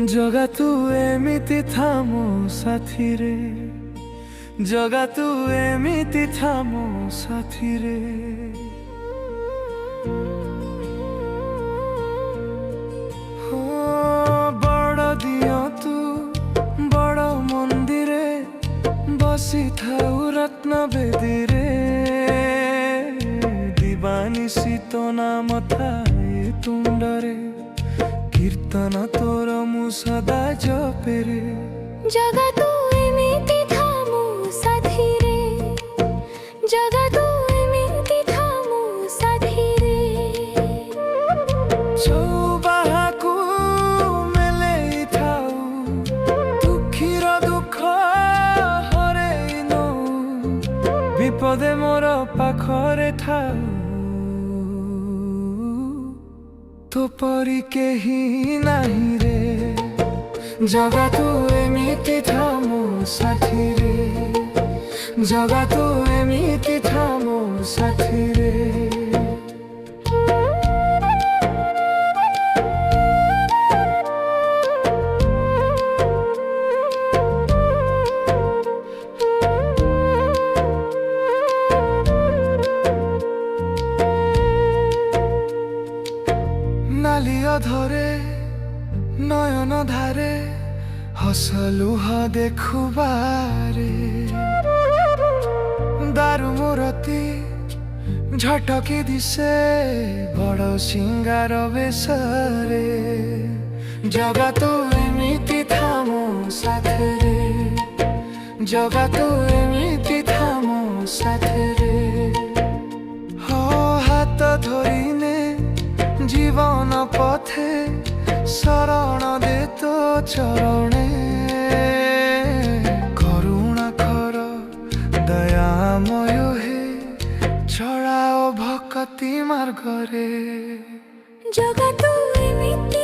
जगा तू एमिति था मो साथी रे, जगा तू एमिति था मो साथी रे। हो बड़ दियो तू बड़ मंदिरे बसी थाऊ रत्न बेदी रे। दिवानी सीतो नाम थाए तुंडरे कीर्तन तोर मु सदा जपे रे। जगा तू एमिति था मो साथी रे, जगा तू एमिति था मो साथी रे। चौबाहाकू मेले थाऊ दुखीर दुख हरेई नऊ विपदे मोर पाखरे थाऊ। तो परी केही नाही रे, जगा तू एमिति था मो साथी रे, जगा तू एमिति था मो साथी रे। नालिया धरे नयन धारे हसलुह देखुबारे। दारु मूरती झटकी दिसे बड़ सिंगार बेसरे। जगा तू एमिति था मो साथी रे, जगा तू एमिति था मो साथी रे। हो हाथ धरिने जीवन पथे शरण दे तो चरणे। करुणा कर दयामय हे चढ़ाओ भक्ति मार्ग रे। जगा तू एमिति